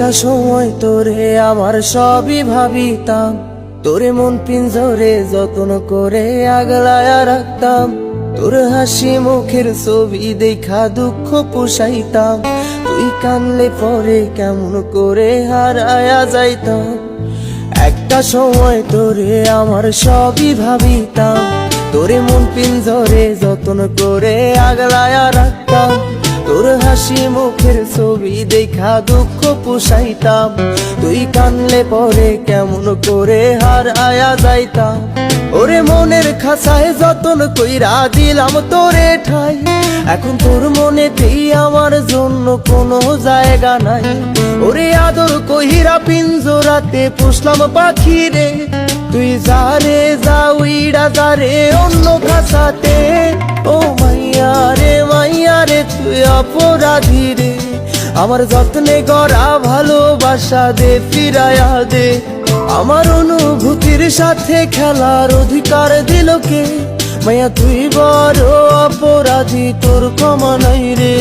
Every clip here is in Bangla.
একটা সময় তোরে আমার সবই ভাবিতাম, তোরে মন পিঞ্জরে যত্ন করে আগলায়া রাখতাম। তোর হাসি মুখের ছবি দেখা দুঃখ পোষাইতাম, তুই কানলে পরে কেমন করে হারায়া যাইতাম। একটা সময় তোরে আমার সবই ভাবিতাম, তোরে মন পিঞ্জরে যত্ন করে আগলায়া রাখতাম। তোর হাসি মুখের ছবি দেখা দুঃখ পোষাইতাম, তুই কানলে পরে কেমন করে হারায়া যাইতাম। ওরে মনের খাঁচায় যতন কইরা দিলাম তোরে ঠাই, এখন তোর মনেতেই আমার জন্য কোনো জায়গা নাই। ওরে আদর কইরা পিঞ্জরাতে পুষলাম পাখি রে, তুই যারে যা উইড়া যারে অন্য খাঁচাতে। ও মাইয়া রে তুই অপরাধী রে, আমার যত্নে গড়া ভালোবাসা দে ফিরায়া দে। আমার অনুভূতির সাথে খেলার অধিকার দিল কে? মাইয়া তুই বড় অপরাধী, তোর ক্ষমা নাই রে।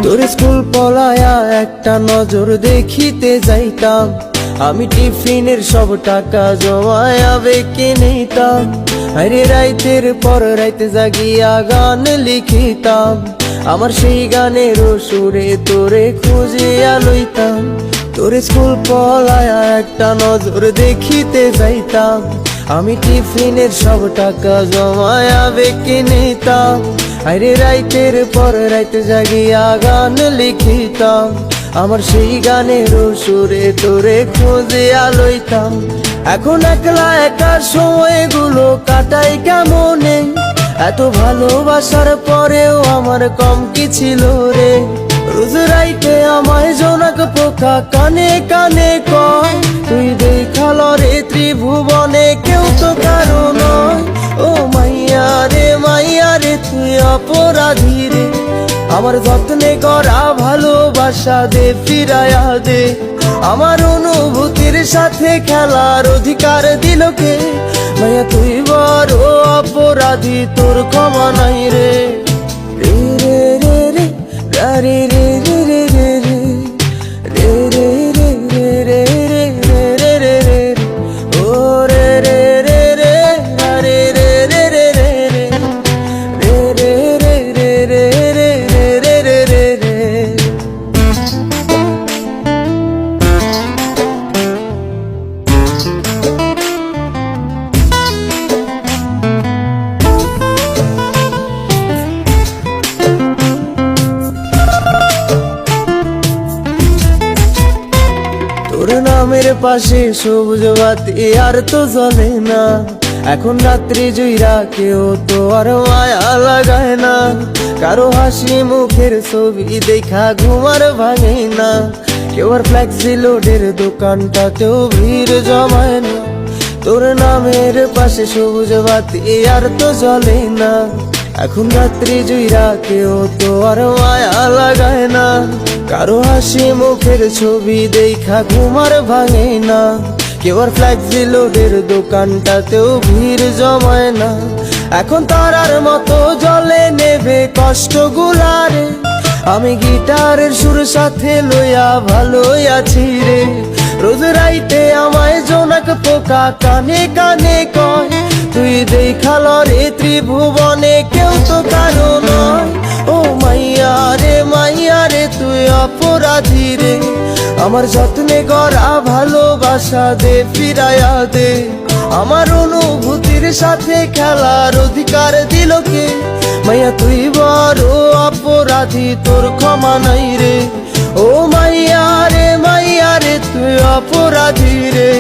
তোর স্কুল পলায়া একটা নজর দেখিতে যাইতাম, আমি টিফিনের সব টাকা জমায়া বেঁকে নিতাম। আরে রাইতের পর রাইতে জাগিয়া গান লিখিতাম, আমার সেই গানের সুরে তোরে খুঁজিয়া লইতাম। তোর স্কুল পলায়া একটা নজর দেখিতে যাইতাম, আমি টিফিনের সব টাকা জমায়া বেঁকে নিতাম। আরে রাইতের পর রাইতে জাগিয়া গান লিখিতাম, আমার সেই গানের সুরে তোরে খুঁজিয়া লইতাম। এখন একলা একা সময়গুলো কাটাই কেমনে, এত ভালোবাসার পরেও আমার কম কি ছিল রে। রোজ রাইতে আমায় জোনাক পোকা কানে কানে কয়, তুই দেখাল রে ত্রিভুবনে কেউ তো কারো নয়। ও মাইয়া রে তুই অপরাধী রে, আমার যত্নে করা ভালোবাসা দে ফিরায়া দে। আমার অনুভূতির সাথে খেলার অধিকার দিল কে? মাইয়া তুই বড় অপরাধী, তোর ক্ষমা নাই রে। রে রে রে রে রে রে রে রে রে রে রে রে রে রে রে রে রে ও রে রে রে রে রে রে রে রে রে রে তোর নামের পাশে সবুজ বাতি আর তো জ্বলে না, এখন রাত্রি জুইরা কেউ তো আর মায়া লাগায় না। কারো হাসি মুখের ছবি দেখা ঘুমার ভাঙে না, কেউ আর ফ্লেক্সি লোডের দোকানটাতেও ভিড় জমায় না। তোর নামের পাশে সবুজ বাতি আর তো জ্বলে না, এখন রাত্রি জুইরা কেউ তো আর মায়া লাগায় না। কারো হাসি মুখের ছবি দেখা ঘুমার ভাঙে না, কেউ আর ফ্লেক্সি লোডের দোকানটাতেও ভিড় জমায় না। এখন তারার মতো জলে নেবে কষ্ট গুলারে, আমি গিটারের সুর সাথে লইয়া ভালোই আছি রে। রোজ রাইতে আমায় জোনাক পোকা কানে কানে কয়, তুই দেখাল রে ত্রিভুবনে কেউ তো কারো নয়। ও মাইয়া রে তুই অপরাধী রে, আমার যত্নে গড়া ভালোবাসা দে ফিরায়া দে। আমার অনুভূতির সাথে খেলার অধিকার দিল কে? মাইয়া তুই বড় অপরাধী, তোর ক্ষমা নাই রে। ও মাইয়া রে তুই অপরাধী রে,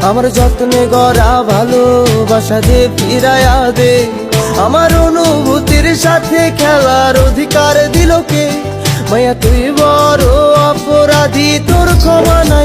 আমার যত্নে গড়া ভালোবাসা দে ফিরায়া দে। আমার অনুভূতির সাথে খেলার অধিকার দিল কে? মাইয়া তুই বড় অপরাধী, তোর ক্ষমা নাই।